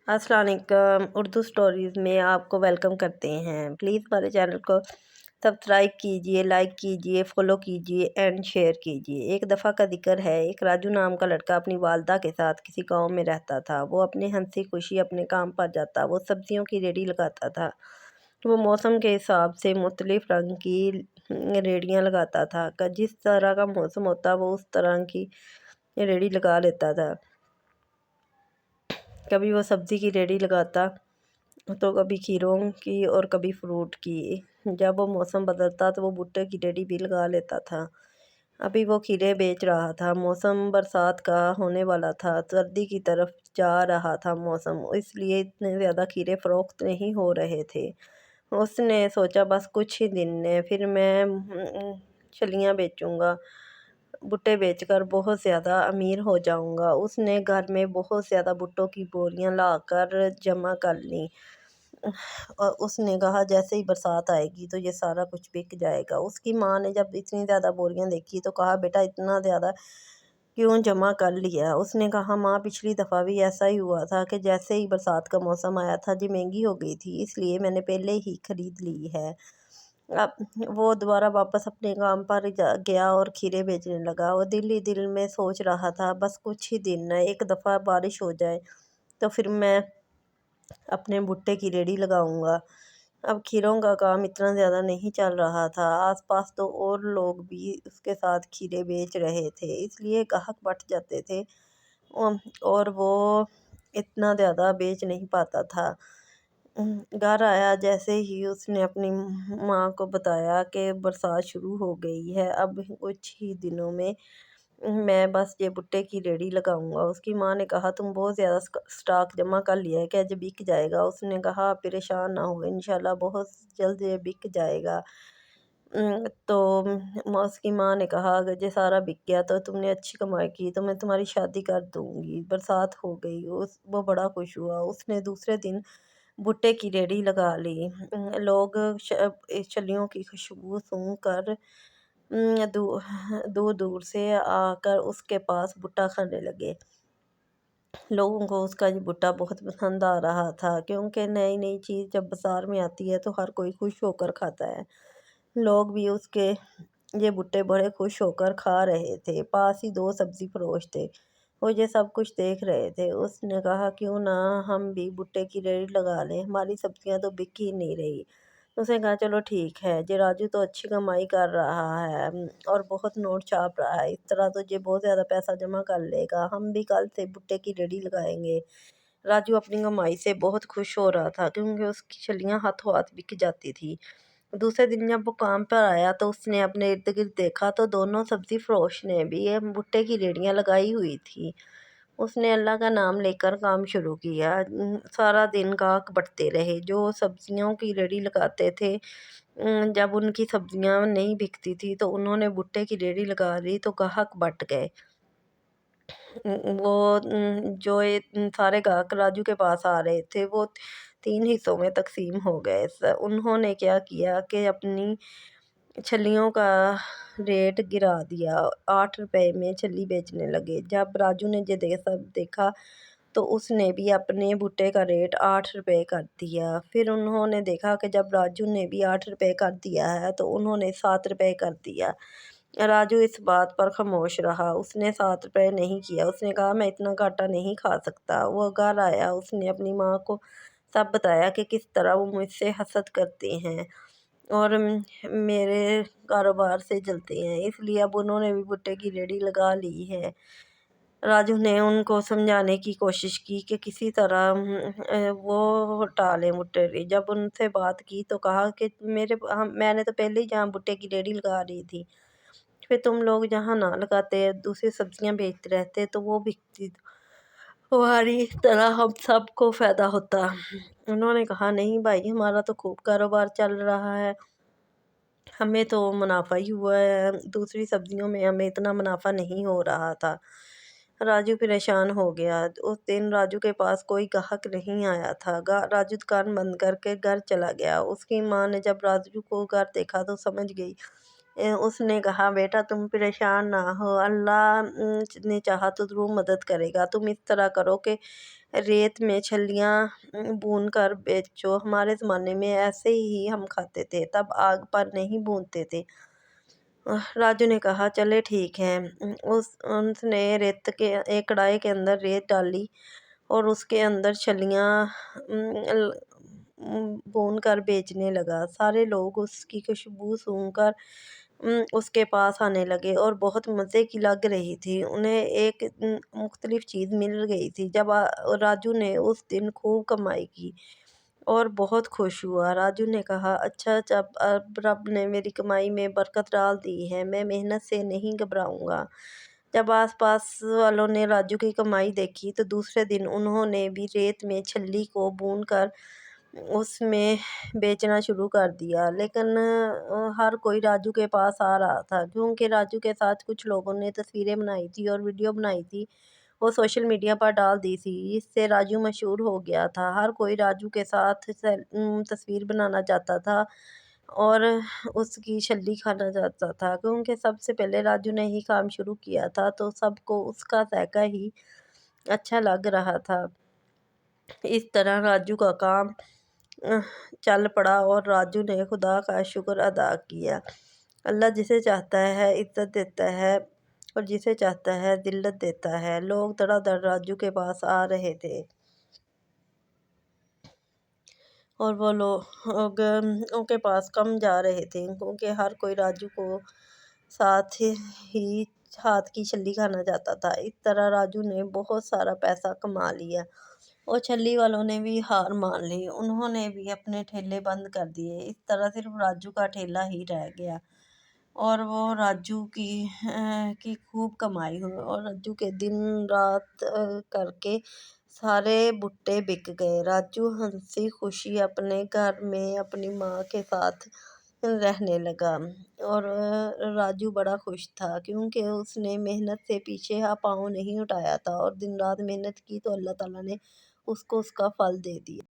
अस्सलाम वालेकुम। उर्दू स्टोरीज़ में आपको वेलकम करते हैं। प्लीज़ हमारे चैनल को सब्सक्राइब कीजिए, लाइक कीजिए, फॉलो कीजिए एंड शेयर कीजिए। एक दफ़ा का जिक्र है, एक राजू नाम का लड़का अपनी वालदा के साथ किसी गांव में रहता था। वो अपने हंसी खुशी अपने काम पर जाता। वो सब्जियों की रेडी लगाता था। वो मौसम के हिसाब से मुख्तलिफ़ रंग की रेडियाँ लगाता था। जिस तरह का मौसम होता वो उस तरह की रेडी लगा लेता था। कभी वो सब्ज़ी की रेडी लगाता तो कभी खीरों की और कभी फ्रूट की। जब वो मौसम बदलता तो वो भुट्टे की रेडी भी लगा लेता था। अभी वो खीरे बेच रहा था। मौसम बरसात का होने वाला था। सर्दी की तरफ जा रहा था मौसम, इसलिए इतने ज़्यादा खीरे फ़रोख्त नहीं हो रहे थे। उसने सोचा बस कुछ ही दिन है फिर मैं छलियाँ बेचूंगा, भुट्टे बेचकर बहुत ज़्यादा अमीर हो जाऊंगा। उसने घर में बहुत ज़्यादा भुट्टों की बोरियां लाकर जमा कर लीं और उसने कहा जैसे ही बरसात आएगी तो ये सारा कुछ बिक जाएगा। उसकी माँ ने जब इतनी ज़्यादा बोरियां देखी तो कहा बेटा इतना ज़्यादा क्यों जमा कर लिया। उसने कहा माँ पिछली दफ़ा भी ऐसा ही हुआ था कि जैसे ही बरसात का मौसम आया था जी महंगी हो गई थी, इसलिए मैंने पहले ही ख़रीद ली है। अब वो दोबारा वापस अपने काम पर गया और खीरे बेचने लगा। वो दिल ही दिल में सोच रहा था बस कुछ ही दिन है, एक दफ़ा बारिश हो जाए तो फिर मैं अपने भुट्टे की रेडी लगाऊंगा। अब खीरों का काम इतना ज़्यादा नहीं चल रहा था। आसपास तो और लोग भी उसके साथ खीरे बेच रहे थे, इसलिए ग्राहक बढ़ जाते थे और वो इतना ज़्यादा बेच नहीं पाता था। घर आया जैसे ही उसने अपनी माँ को बताया कि बरसात शुरू हो गई है, अब कुछ ही दिनों में मैं बस ये भुट्टे की रेडी लगाऊंगा। उसकी माँ ने कहा तुम बहुत ज़्यादा स्टॉक जमा कर लिया है, क्या ये बिक जाएगा? उसने कहा परेशान ना हो, इंशाल्लाह बहुत जल्द ये बिक जाएगा। तो उसकी माँ ने कहा अगर ये सारा बिक गया तो तुमने अच्छी कमाई की तो मैं तुम्हारी शादी कर दूंगी। बरसात हो गई, वो बड़ा खुश हुआ। उसने दूसरे दिन भुट्टे की रेडी लगा ली। लोग छलियों की खुशबू सूंघ कर दूर दूर से आकर उसके पास भुट्टा खाने लगे। लोगों को उसका ये भुट्टा बहुत पसंद आ रहा था, क्योंकि नई नई चीज़ जब बाज़ार में आती है तो हर कोई खुश होकर खाता है। लोग भी उसके ये भुट्टे बड़े खुश होकर खा रहे थे। पास ही दो सब्ज़ी फरोश थे, वो ये सब कुछ देख रहे थे। उसने कहा क्यों ना हम भी भुट्टे की रेहड़ी लगा लें, हमारी सब्जियां तो बिक ही नहीं रही। उसने कहा चलो ठीक है, ये राजू तो अच्छी कमाई कर रहा है और बहुत नोट छाप रहा है, इस तरह तो ये बहुत ज़्यादा पैसा जमा कर लेगा। हम भी कल से भुट्टे की रेहड़ी लगाएंगे। राजू अपनी कमाई से बहुत खुश हो रहा था, क्योंकि उसकी छलियां हाथों हाथ बिक जाती थी। दूसरे दिन जब वो काम पर आया तो उसने अपने इर्द गिर्द देखा तो दोनों सब्जी फरोश ने भी ये भुट्टे की रेहड़ियाँ लगाई हुई थी। उसने अल्लाह का नाम लेकर काम शुरू किया। सारा दिन गाहक बढ़ते रहे जो सब्जियों की रेहड़ी लगाते थे। जब उनकी सब्जियां नहीं बिकती थी तो उन्होंने भुट्टे की रेहड़ी लगा ली तो ग्राहक बढ़ गए। वो जो ये सारे ग्राहक राजू के पास आ रहे थे वो तीन हिस्सों में तकसीम हो गए। उन्होंने क्या किया कि अपनी छल्लियों का रेट गिरा दिया। 8 रुपए में छल्ली बेचने लगे। जब राजू ने ये सब देखा तो उसने भी अपने भुट्टे का रेट 8 रुपए कर दिया। फिर उन्होंने देखा कि जब राजू ने भी 8 रुपए कर दिया है तो उन्होंने 7 रुपए कर दिया। राजू इस बात पर खामोश रहा। उसने 7 रुपए नहीं किया। उसने कहा मैं इतना घाटा नहीं खा सकता। वो घर आया, उसने अपनी माँ को सब बताया कि किस तरह वो मुझसे हसद करते हैं और मेरे कारोबार से चलते हैं, इसलिए अब उन्होंने भी भुट्टे की रेहड़ी लगा ली है। राजू ने उनको समझाने की कोशिश की कि किसी तरह वो टालें भुट्टे की। जब उनसे बात की तो कहा कि मैंने तो पहले ही जहाँ भुट्टे की रेहड़ी लगा रही थी, फिर तुम लोग जहाँ ना लगाते दूसरी सब्जियां बेचते रहते तो वो बिकती, हमारी तरह हम सबको फ़ायदा होता। उन्होंने कहा नहीं भाई, हमारा तो खूब कारोबार चल रहा है, हमें तो मुनाफा ही हुआ है, दूसरी सब्जियों में हमें इतना मुनाफा नहीं हो रहा था। राजू परेशान हो गया। उस दिन राजू के पास कोई ग्राहक नहीं आया था। राजू दुकान बंद करके घर चला गया। उसकी माँ ने जब राजू को घर देखा तो समझ गई اس نے کہا بیٹا تم پریشان نہ ہو، اللہ نے چاہا تو ضرور مدد کرے گا، تم اس طرح کرو کہ ریت میں چھلیاں بون کر بیچو، ہمارے زمانے میں ایسے ہی ہم کھاتے تھے، تب آگ پر نہیں بھونتے تھے۔ راجو نے کہا چلے ٹھیک ہے۔ اس نے ایک کڑائی کے اندر ریت ڈالی اور اس کے اندر چھلیاں بون کر بیچنے لگا۔ سارے لوگ اس کی خوشبو سونگھ کر اس کے پاس آنے لگے اور بہت مزے کی لگ رہی تھی، انہیں ایک مختلف چیز مل گئی تھی۔ جب راجو نے اس دن خوب کمائی کی اور بہت خوش ہوا، راجو نے کہا اچھا اب رب نے میری کمائی میں برکت ڈال دی ہے، میں محنت سے نہیں گھبراؤں گا۔ جب آس پاس والوں نے راجو کی کمائی دیکھی تو دوسرے دن انہوں نے بھی ریت میں چھلی کو بون کر اس میں بیچنا شروع کر دیا، لیکن ہر کوئی راجو کے پاس آ رہا تھا کیونکہ راجو کے ساتھ کچھ لوگوں نے تصویریں بنائی تھی اور ویڈیو بنائی تھی، وہ سوشل میڈیا پر ڈال دی تھی، اس سے راجو مشہور ہو گیا تھا۔ ہر کوئی راجو کے ساتھ تصویر بنانا چاہتا تھا اور اس کی چھلی کھانا چاہتا تھا، کیونکہ سب سے پہلے راجو نے ہی کام شروع کیا تھا تو سب کو اس کا ذائقہ ہی اچھا لگ رہا تھا۔ اس طرح راجو کا کام چل پڑا اور راجو نے خدا کا شکر ادا کیا۔ اللہ جسے چاہتا ہے عزت دیتا ہے اور جسے چاہتا ہے ذلت دیتا ہے۔ لوگ دھڑا دھڑ راجو کے پاس آ رہے تھے اور وہ لوگ ان کے پاس کم جا رہے تھے کیونکہ ہر کوئی راجو کو ساتھ ہی ہاتھ کی چھلی کھانا چاہتا تھا۔ اس طرح راجو نے بہت سارا پیسہ کما لیا اور چھلی والوں نے بھی ہار مان لی، انہوں نے بھی اپنے ٹھیلے بند کر دیے۔ اس طرح صرف راجو کا ٹھیلا ہی رہ گیا اور وہ راجو کی خوب کمائی ہوئی اور راجو کے دن رات کر کے سارے بھٹے بک گئے۔ راجو ہنسی خوشی اپنے گھر میں اپنی ماں کے ساتھ رہنے لگا اور راجو بڑا خوش تھا کیونکہ اس نے محنت سے پیچھے پاؤں نہیں اٹھایا تھا اور دن رات محنت کی تو اللہ تعالیٰ نے اس کو اس کا پھل دے دیا۔